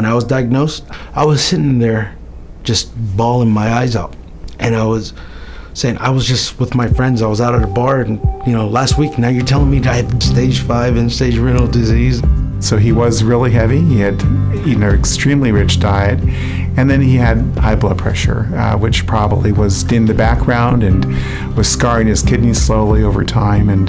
I was diagnosed, I was sitting there just bawling my eyes out. And I was saying, I was just with my friends, I was out at a bar, and last week, now you're telling me that I had stage 5 end-stage renal disease. So he was really heavy. He had eaten an extremely rich diet, and then he had high blood pressure, which probably was in the background and was scarring his kidneys slowly over time and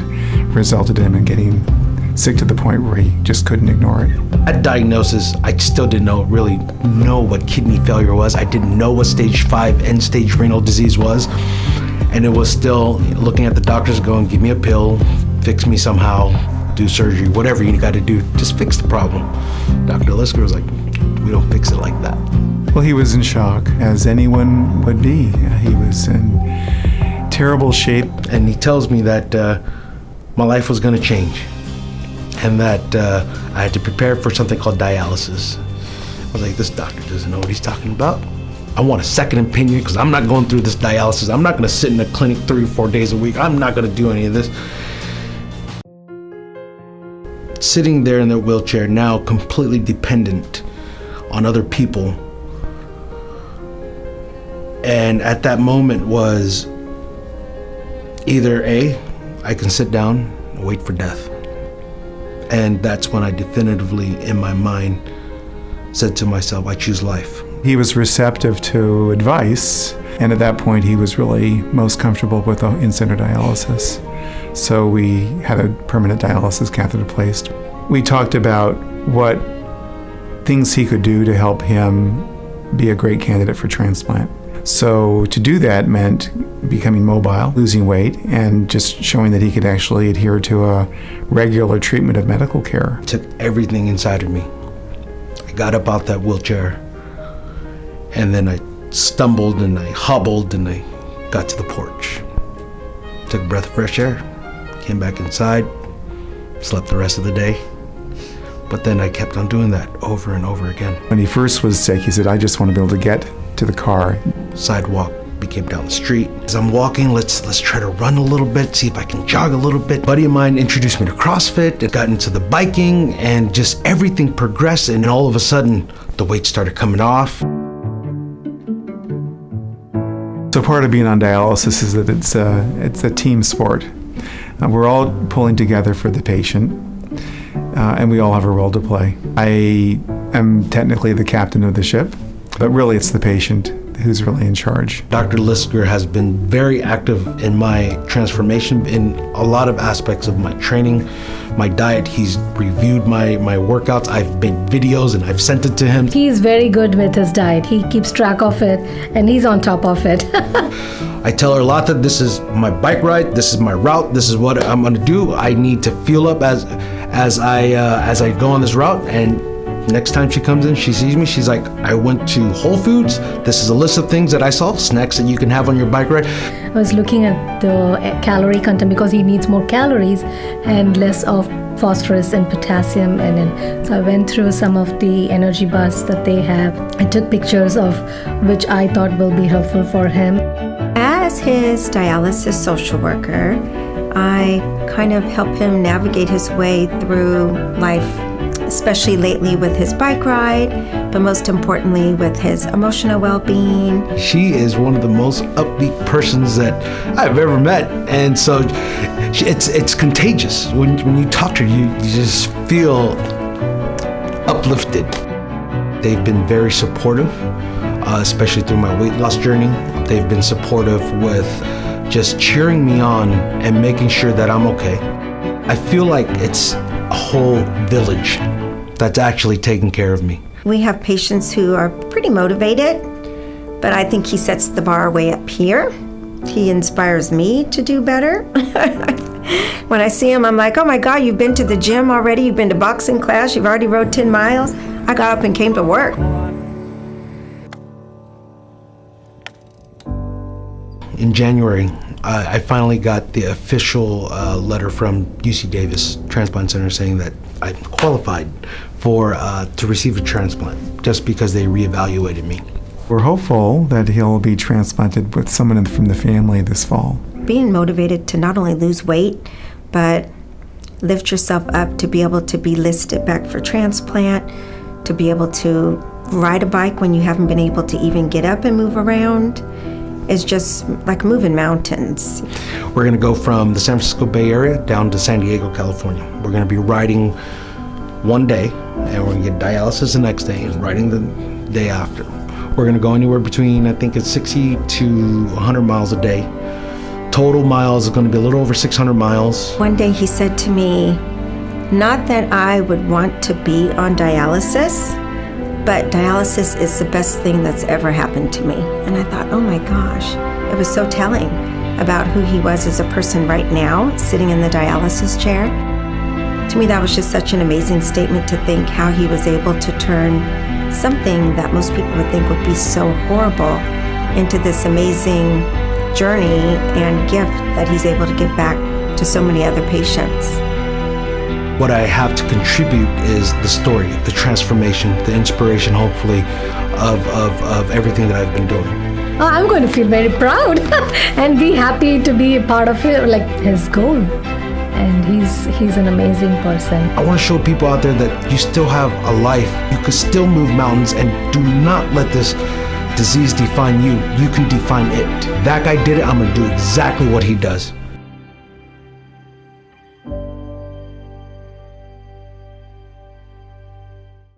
resulted in him in getting sick to the point where he just couldn't ignore it. At diagnosis, I still didn't really know what kidney failure was. I didn't know what stage 5 end-stage renal disease was. And it was still looking at the doctors going, give me a pill, fix me somehow, do surgery, whatever you got to do, just fix the problem. Dr. Lisker was like, we don't fix it like that. Well, he was in shock, as anyone would be. He was in terrible shape. And he tells me that my life was going to change, and that I had to prepare for something called dialysis. I was like, this doctor doesn't know what he's talking about. I want a second opinion because I'm not going through this dialysis. I'm not going to sit in a clinic 3 or 4 days a week. I'm not going to do any of this. Sitting there in the wheelchair, now completely dependent on other people. And at that moment was either A, I can sit down and wait for death. And that's when I definitively, in my mind, said to myself, I choose life. He was receptive to advice, and at that point he was really most comfortable with the in-center dialysis. So we had a permanent dialysis catheter placed. We talked about what things he could do to help him be a great candidate for transplant. So to do that meant becoming mobile, losing weight, and just showing that he could actually adhere to a regular treatment of medical care. It took everything inside of me. I got up out that wheelchair, and then I stumbled and I hobbled and I got to the porch. Took a breath of fresh air, came back inside, slept the rest of the day. But then I kept on doing that over and over again. When he first was sick, he said, I just want to be able to get to the car. Sidewalk became down the street. As I'm walking, let's try to run a little bit, see if I can jog a little bit. A buddy of mine introduced me to CrossFit. It got into the biking, and just everything progressed, and all of a sudden, the weight started coming off. So part of being on dialysis is that it's a team sport. We're all pulling together for the patient, and we all have a role to play. I am technically the captain of the ship, but really it's the patient who's really in charge. Dr. Lisker has been very active in my transformation in a lot of aspects of my training, my diet. He's reviewed my workouts. I've made videos and I've sent it to him. He's very good with his diet. He keeps track of it and he's on top of it. I tell her a lot that this is my bike ride, this is my route, this is what I'm gonna do. I need to fuel up as I go on this route, and next time she comes in, she sees me, she's like, I went to Whole Foods. This is a list of things that I saw, snacks that you can have on your bike ride. I was looking at the calorie content because he needs more calories and less of phosphorus and potassium. So I went through some of the energy bars that they have. I took pictures of which I thought will be helpful for him. As his dialysis social worker, I kind of help him navigate his way through life, especially lately with his bike ride, but most importantly with his emotional well-being. She is one of the most upbeat persons that I've ever met, and so it's contagious. When you talk to her, you just feel uplifted. They've been very supportive, especially through my weight loss journey. They've been supportive with just cheering me on and making sure that I'm okay. I feel like it's a whole village that's actually taking care of me. We have patients who are pretty motivated, but I think he sets the bar way up here. He inspires me to do better. When I see him, I'm like, oh my God, you've been to the gym already, you've been to boxing class, you've already rode 10 miles. I got up and came to work. In January, I finally got the official letter from UC Davis Transplant Center saying that I'm qualified to receive a transplant, just because they reevaluated me. We're hopeful that he'll be transplanted with someone from the family this fall. Being motivated to not only lose weight, but lift yourself up to be able to be listed back for transplant, to be able to ride a bike when you haven't been able to even get up and move around is just like moving mountains. We're going to go from the San Francisco Bay Area down to San Diego, California. We're going to be riding one day, and we're going to get dialysis the next day and riding the day after. We're going to go anywhere between, I think it's 60 to 100 miles a day. Total miles is going to be a little over 600 miles. One day he said to me, not that I would want to be on dialysis, but dialysis is the best thing that's ever happened to me. And I thought, oh my gosh, it was so telling about who he was as a person right now, sitting in the dialysis chair. To me, that was just such an amazing statement to think how he was able to turn something that most people would think would be so horrible into this amazing journey and gift that he's able to give back to so many other patients. What I have to contribute is the story, the transformation, the inspiration, hopefully, of everything that I've been doing. Oh, I'm going to feel very proud and be happy to be a part of it, like his goal. And he's an amazing person. I want to show people out there that you still have a life. You can still move mountains, and do not let this disease define you. You can define it. That guy did it. I'm going to do exactly what he does.